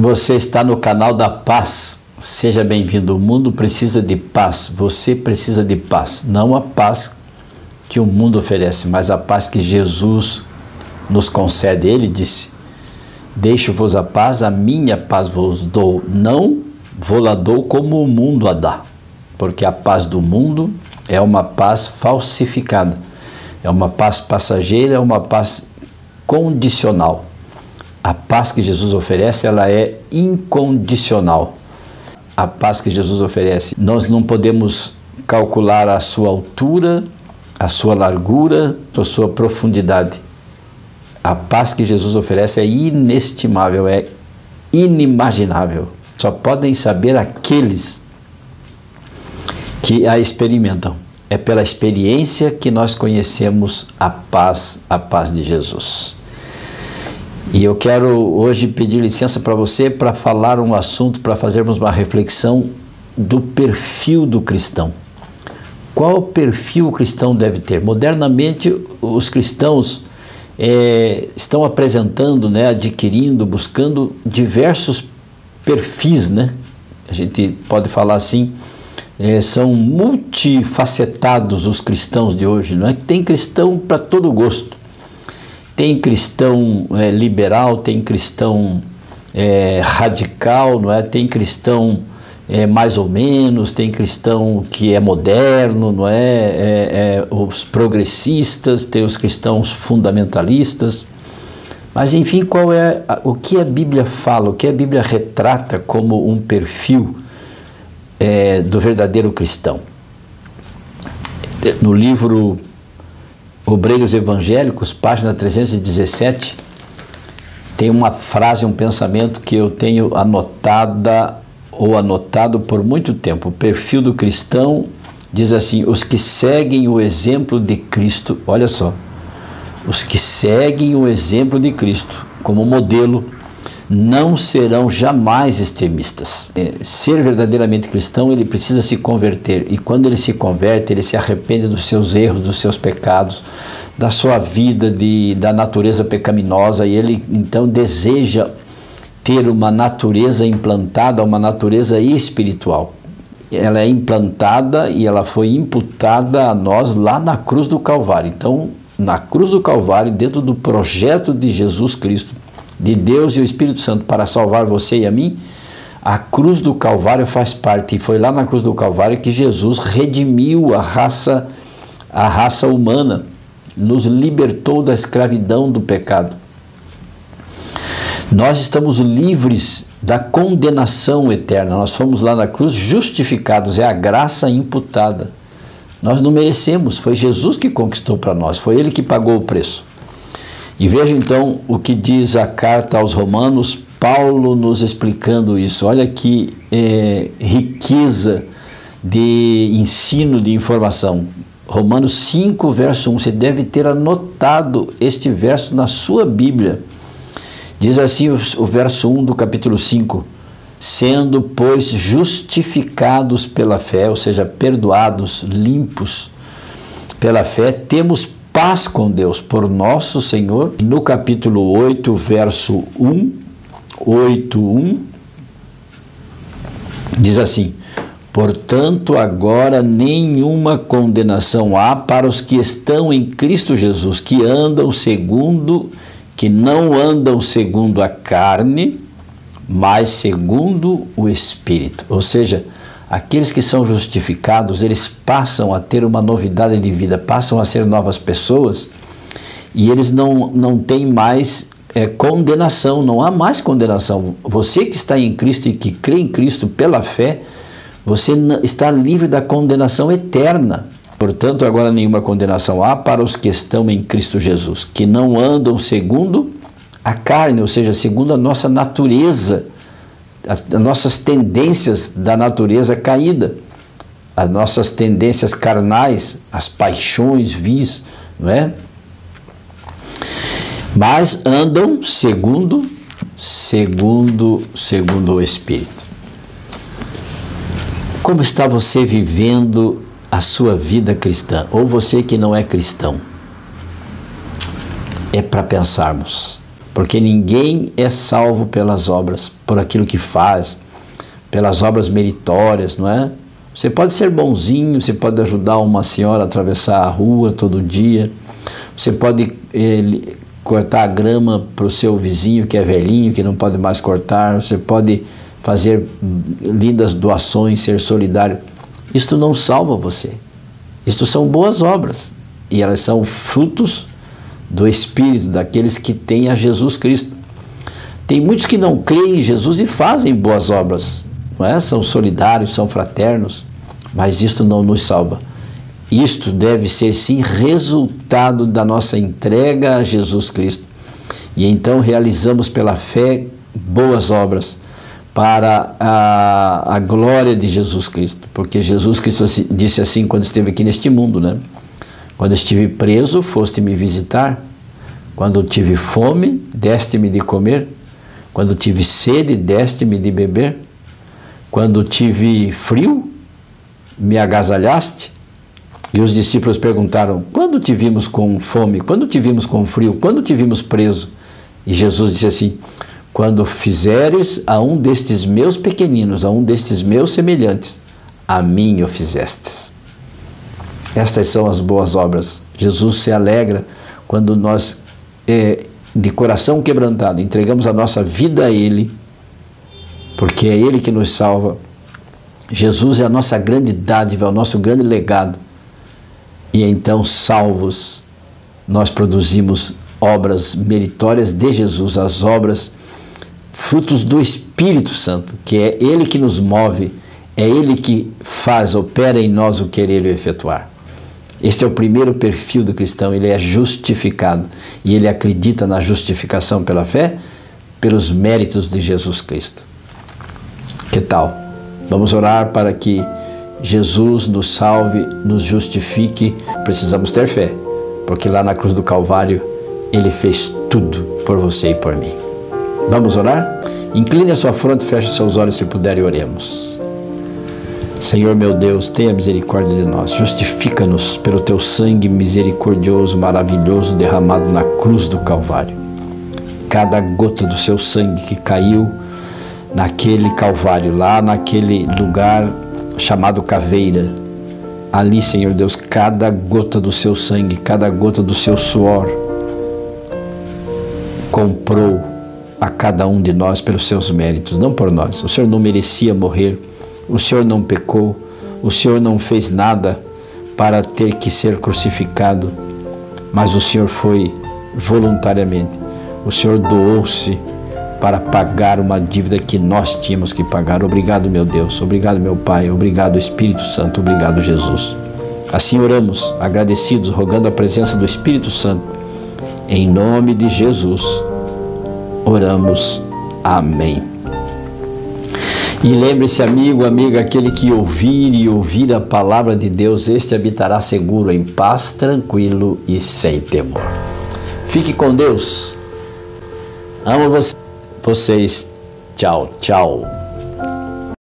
Você está no canal da paz. Seja bem-vindo. O mundo precisa de paz. Você precisa de paz. Não a paz que o mundo oferece, mas a paz que Jesus nos concede. Ele disse: deixo-vos a paz, a minha paz vos dou. Não vou-la dou como o mundo a dá. Porque a paz do mundo é uma paz falsificada. É uma paz passageira, é uma paz condicional. A paz que Jesus oferece, ela é incondicional. A paz que Jesus oferece, nós não podemos calcular a sua altura, a sua largura, a sua profundidade. A paz que Jesus oferece é inestimável, é inimaginável. Só podem saber aqueles que a experimentam. É pela experiência que nós conhecemos a paz de Jesus. E eu quero hoje pedir licença para você para falar um assunto, para fazermos uma reflexão do perfil do cristão. Qual perfil o cristão deve ter? Modernamente, os cristãos estão apresentando, adquirindo, buscando diversos perfis, A gente pode falar assim, são multifacetados os cristãos de hoje, não é? Tem cristão para todo gosto. Tem cristão liberal, tem cristão radical, não é? Tem cristão mais ou menos, tem cristão que é moderno, não é? Os progressistas, tem os cristãos fundamentalistas. Mas enfim, o que a Bíblia fala, o que a Bíblia retrata como um perfil do verdadeiro cristão? No livro Obreiros Evangélicos, página 317, tem uma frase, um pensamento que eu tenho anotado por muito tempo. O perfil do cristão diz assim: os que seguem o exemplo de Cristo, olha só, os que seguem o exemplo de Cristo como modelo não serão jamais extremistas. Ser verdadeiramente cristão, ele precisa se converter, e quando ele se converte, ele se arrepende dos seus erros, dos seus pecados, da sua vida, da natureza pecaminosa, e ele então deseja ter uma natureza implantada, uma natureza espiritual. Ela é implantada e ela foi imputada a nós lá na cruz do Calvário. Então, na cruz do Calvário, dentro do projeto de Jesus Cristo, de Deus e o Espírito Santo para salvar você e a mim, a cruz do Calvário faz parte. E foi lá na cruz do Calvário que Jesus redimiu a raça humana, nos libertou da escravidão do pecado. Nós estamos livres da condenação eterna. Nós fomos lá na cruz justificados, é a graça imputada. Nós não merecemos, foi Jesus que conquistou para nós, foi Ele que pagou o preço. E veja então o que diz a carta aos Romanos, Paulo nos explicando isso. Olha que riqueza de ensino, de informação. Romanos 5, verso 1, você deve ter anotado este verso na sua Bíblia. Diz assim o verso 1 do capítulo 5, sendo, pois, justificados pela fé, ou seja, perdoados, limpos pela fé, temos paz com Deus por nosso Senhor. No capítulo 8, verso 1, 8:1, diz assim: portanto, agora nenhuma condenação há para os que estão em Cristo Jesus, que não andam segundo a carne, mas segundo o Espírito. Ou seja, aqueles que são justificados, eles passam a ter uma novidade de vida, passam a ser novas pessoas, e eles não têm mais condenação, não há mais condenação. Você que está em Cristo e que crê em Cristo pela fé, você está livre da condenação eterna. Portanto, agora nenhuma condenação há para os que estão em Cristo Jesus, que não andam segundo a carne, ou seja, segundo a nossa natureza, as nossas tendências da natureza caída, as nossas tendências carnais, as paixões vis, não é? Mas andam segundo o Espírito. Como está você vivendo a sua vida cristã? Ou você que não é cristão? É para pensarmos. Porque ninguém é salvo pelas obras, por aquilo que faz, pelas obras meritórias, não é? Você pode ser bonzinho, você pode ajudar uma senhora a atravessar a rua todo dia, você pode cortar a grama para o seu vizinho que é velhinho, que não pode mais cortar, você pode fazer lindas doações, ser solidário. Isto não salva você. Isto são boas obras e elas são frutos do Espírito, daqueles que têm a Jesus Cristo. Tem muitos que não creem em Jesus e fazem boas obras, não é? São solidários, são fraternos, mas isto não nos salva. Isto deve ser sim resultado da nossa entrega a Jesus Cristo. E então realizamos pela fé boas obras para a glória de Jesus Cristo. Porque Jesus Cristo disse assim quando esteve aqui neste mundo, né? Quando estive preso, foste me visitar. Quando tive fome, deste-me de comer. Quando tive sede, deste-me de beber. Quando tive frio, me agasalhaste. E os discípulos perguntaram: quando te vimos com fome? Quando te vimos com frio? Quando te vimos preso? E Jesus disse assim: quando fizeres a um destes meus pequeninos, a um destes meus semelhantes, a mim o fizestes. Estas são as boas obras. Jesus se alegra quando nós, de coração quebrantado, entregamos a nossa vida a Ele, porque é Ele que nos salva. Jesus é a nossa grande dádiva, é o nosso grande legado. E então, salvos, nós produzimos obras meritórias de Jesus, as obras frutos do Espírito Santo, que é Ele que nos move, é Ele que faz, opera em nós o querer e o efetuar. Este é o primeiro perfil do cristão, ele é justificado e ele acredita na justificação pela fé, pelos méritos de Jesus Cristo. Que tal? Vamos orar para que Jesus nos salve, nos justifique. Precisamos ter fé, porque lá na cruz do Calvário Ele fez tudo por você e por mim. Vamos orar? Incline a sua fronte, feche os seus olhos se puder e oremos. Senhor meu Deus, tenha misericórdia de nós, justifica-nos pelo Teu sangue misericordioso, maravilhoso, derramado na cruz do Calvário. Cada gota do Seu sangue que caiu naquele Calvário, lá naquele lugar chamado Caveira, ali, Senhor Deus, cada gota do Seu sangue, cada gota do Seu suor, comprou a cada um de nós pelos Seus méritos, não por nós. O Senhor não merecia morrer, o Senhor não pecou, o Senhor não fez nada para ter que ser crucificado, mas o Senhor foi voluntariamente. O Senhor doou-se para pagar uma dívida que nós tínhamos que pagar. Obrigado, meu Deus, obrigado, meu Pai, obrigado, Espírito Santo, obrigado, Jesus. Assim oramos, agradecidos, rogando a presença do Espírito Santo. Em nome de Jesus, oramos. Amém. E lembre-se, amigo, amiga, aquele que ouvir a palavra de Deus, este habitará seguro, em paz, tranquilo e sem temor. Fique com Deus. Amo vocês. Tchau, tchau.